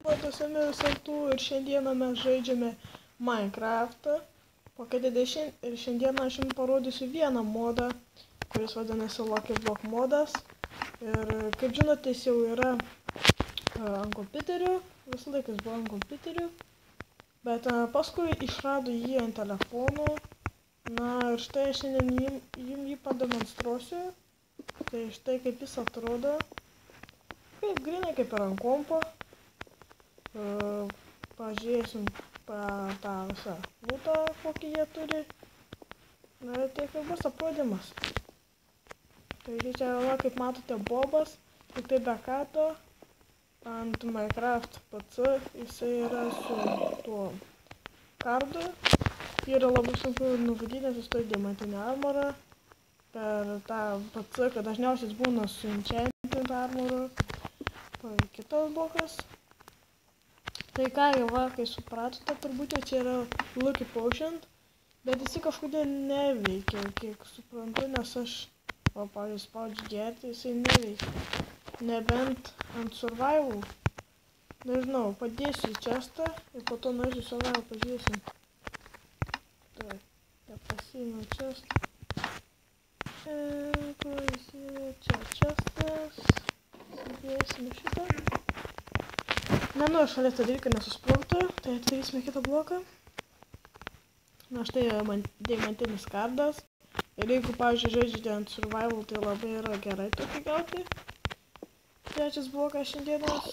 Matosime Saltų ir šiandieną mes žaidžiame Minecraftą Pocket Edition ir šiandieną aš jums parodysiu vieną modą, kuris vadinasi Lucky Block modas. Ir kaip žinote, jis jau yra ant kompiuterių, visą laiką jis buvo ant kompiuterių, bet paskui išrado jį ant telefonų. Na ir štai šiandien jums jį pademonstruosiu. Tai štai kaip jis atrodo, kaip grinai kaip ir ant kompo. Pažiūrėsim tą visą lūtą, kokį jie turi. Na ir taip ir bus aprodymas. Taigi čia, kaip matote, bobas, tik tai be kato, ant Minecraft PC, jisai yra su tuo kardu. Yra labai sunku nužudyti, nes jis turi diamantinę armorą. Per tą PC, kad dažniausiai jis būna su enchanted armoru. Kitas blokas. Tai ką jau kai supratote, turbūt jau čia yra Lucky Potion, bet jisai kažkodėl neveikia, kiek suprantu, nes aš, pavyzdžiui, spaudžiu gerti, jisai neveikia. Nebent ant survival. Nežinau, padėsiu į chestą ir po to nuėsiu į survival, pažiūrėsim. Tai, pasiėmiau chestą. Kur jis yra? Čia chestas. Sudėsime šitą. Nenoriu šalia tą dalyką nesusprogtų, tai atidarysime kitą bloką. Na štai diamantinis kardas. Ir jeigu, pavyzdžiui, žaidžiate ant survival, tai labai yra gerai tokį gauti. Trečias blokas šiandienos.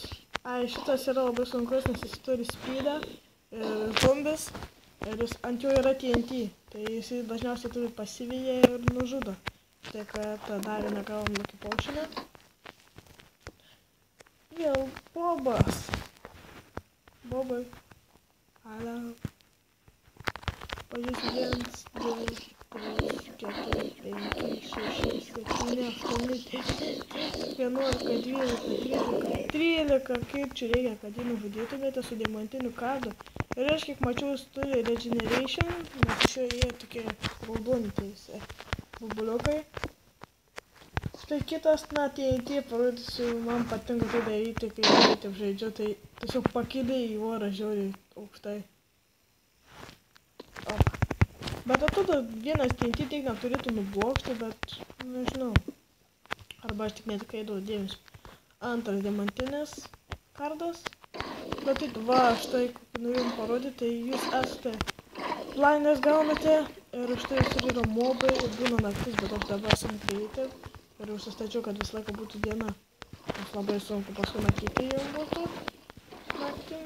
Šitas yra labai sunkus, nes jis turi speedą ir zombis. Ir ant jo yra TNT. Tai jis dažniausiai turi pasivyję ir nužudo. Tai kad dar negavom Lucky Potioną. Vėl bobas. Bobai. Hala. Pažiūrėsim 1, 2, 3, 4, 5, 6, 7, 8, 9, 11, 12, 13. Kaip čia reikia, kad jį nužudytumėte su diamantiniu kardu. Ir aš kiek mačiau, jis turi regeneration, nes šioje tokie raudoni teisė bubuliukai. Štai kitas, TNT parodysiu, man patinka tai daryti, kai taip žaidžiu, tai tiesiog pakidai į orą žiauriai aukštai. Bet atrodo, vienas TNT tiek neturėtų nublokšti, bet nežinau. Arba aš tik netikrai daug dėmesio. Antras diamantinis kardas. Bet taip, štai kokį noriu jums parodyti, tai jūs esate blindness gaunate ir štai visur yra mobai ir būna naktis, bet dabar esam creative. Ir užsistačiau, kad visą laiką būtų diena. Nes labai sunku paskui matyti jau būtų naktį.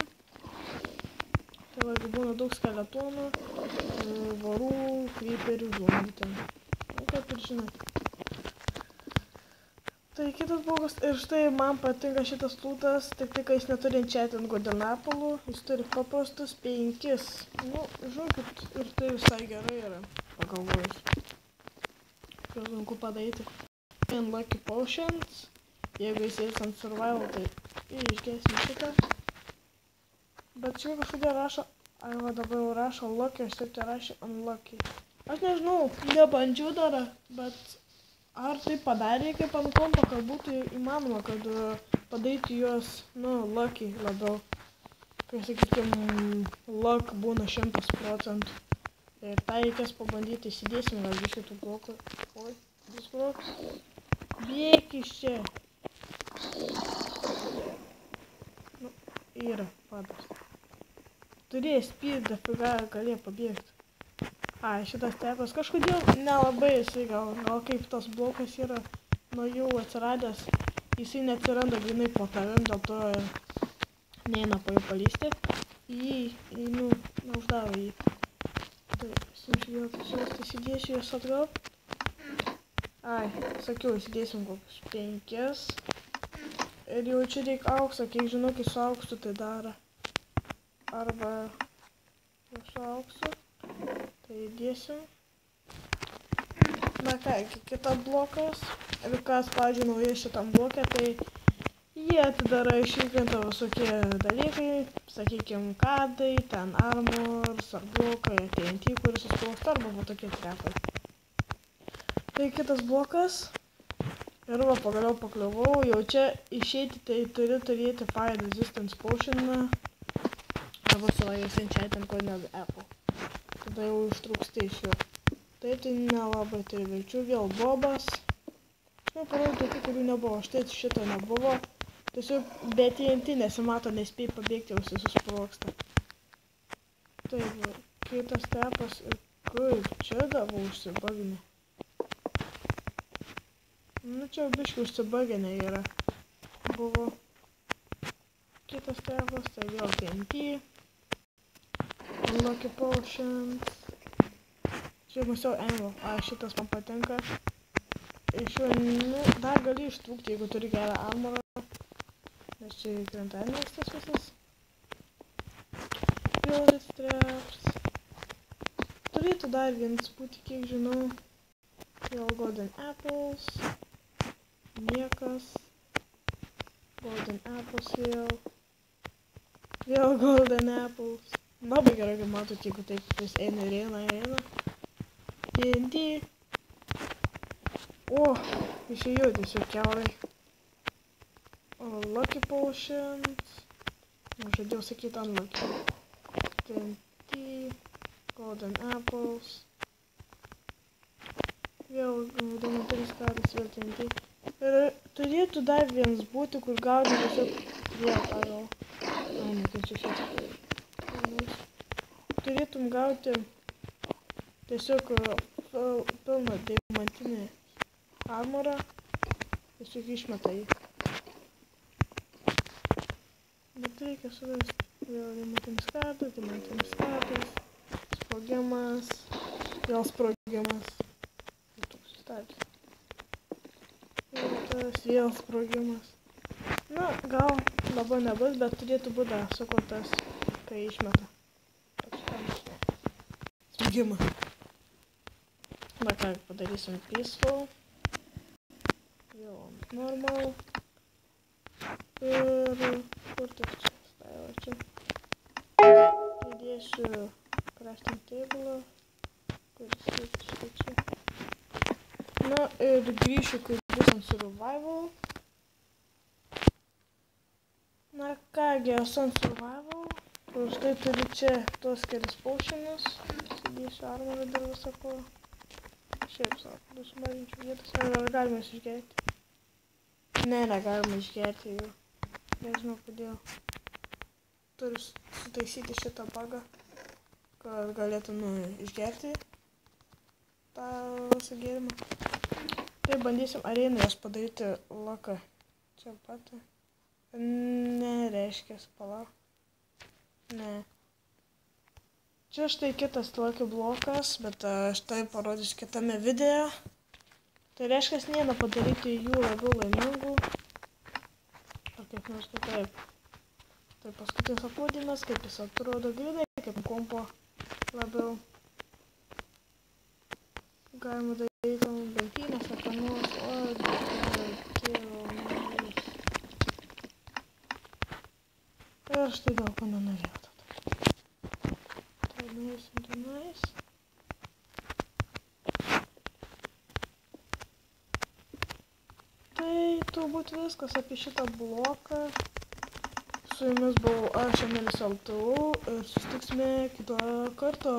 Tai jeigu būna daug skeletonų, varų, creeperių, zombių ten. Kaip ir žinote. Tai kitas blogas. Ir štai man patinka šitas lūtas, tik tai, kai jis neturi enchanted golden apple, jis turi paprastus 5. Nu, žinokit, ir tai visai gerai yra, pagalvojus. Kaip sunku padaryti. Lucky Potions. Jeigu jis eis ant survival, tai išgėsime šitą. Bet čia kažkodėl rašo, dabar jau rašo Lucky, aš taip tai rašė Unlucky. Aš nežinau, nebandžiau dar, bet ar tai padarė kaip ant kompo, kad būtų įmanoma, kad padaryti juos, Lucky labiau. Kai, sakykime, luck būna 100%. Ir tai reikės pabandyti, įsidėsim gal šitų blokų. Oi, vis blok. Bėk iš čia. Nu, yra padas. Turėjai speed, dafiga galėjo pabėgti. Šitas tepas kažkodėl nelabai jisai gal kaip tas blokas yra nuo jų atsiradęs. Jisai neatsiranda grinai po tavim, dėl to ir neina po jų palysti. Neuždaro jį. Tai, simčiu vėl pasiūsti, įsidėsiu jas atgal. Sakiau, įsidėsim kokius 5. Ir jau čia reikia auksą, kiek žinau, kai su auksu tai daro. Arba su auksu. Tai įdėsim. Na ką, kitas blokas. Ir kas, pavyzdžiui, nauja šitam blokė, tai jie atidara išrinkrinta visokie dalykai. Sakykime, kadai, ten armors, ar blokai, TNT, kuris susploksta, arba tokie trepai. Tai kitas blokas. Ir va, pagaliau pakliuvau, jau čia išeiti, tai turi turėti Fire Resistance Potion. Arba savajas enchant coin apple. Tada jau ištrūksti iš jo. Tai nelabai turi vilčių, vėl bobas. Žinau, parodau tokių, kurių nebuvo, štai šito nebuvo. Tiesiog be TNT nesimato, nespėjai pabėgti, jau susprogsta. Taip, kitas tepas ir kaip čia gavau užsibaginę. Nu čia biškai užsibaginę yra. Buvo kitas tepas, tai vėl TNT. Lucky Potions. Čia musiau Anvil. Šitas man patinka. Iš jo, nu, dar gali ištrūkti, jeigu turi gerą armorą. Nes čia krenta Anvils tas visas. Builded Traps. Turėtų dar vienas būti, kiek žinau. Vėl Golden Apples. Niekas. Golden Apples vėl. Vėl Golden Apples. Labai gerai, kad matot, jeigu taip vis eina ir eina. TNT. O, išėjau tiesiog kiaurai. Lucky Potions. Žadėjau sakyti unlucky. TNT. Golden Apples. Vėl diamantinis kardas, vėl TNT. Ir turėtų dar vienas būti, kur gaudi tiesiog vėl, nekenčiu šitą. Turėtum gauti tiesiog pilną diamantinį armorą, tiesiog išmeta jį. Bet reikia surasti vėl diamantinis kardas, sprogimas, vėl sprogimas. Vėl sprogimas. Na, gal dabar nebus, bet turėtų būti dar sukurtas, kai išmeta. Sprogimą. Na ką, padarysim peaceful. Vėl normal. Ir kur tik čia staiva čia. Įdėsiu crafting table. Kuris štai čia. Na ir grįšiu, kai bus ant survival. Na kągi, esu ant survival. Ir štai turiu čia tos kelis potionus. Įdėsiu armorą dar visą ko. Šiaip sako, sumažinčiau vietas. Ar galima išgerti? Ne, negalima išgerti jų. Nežinau kodėl. Turiu sutaisyti šitą bugą, kad galėtum išgerti tą visą gėrimą. Tai bandysim arenas padaryti loką. Čia pat. Ne, reiškia, palauk. Ne. Čia štai kitas lokių blokas, bet aš tai parodysiu kitame video. Tai reiškia, nėra padaryti jų labiau laimingų. Ar kaip nors kitaip. Tai paskutinis aplodimas, kaip jis atrodo grinai, kaip kompo labiau. Galima daryti bentynės, ar ką nors, ir štai dėl ko nenorėjau tada. Tai nueisim tenais. Tai turbūt viskas apie šitą bloką. Su jumis buvau aš, Emilis LTU, ir susitiksime kitą kartą.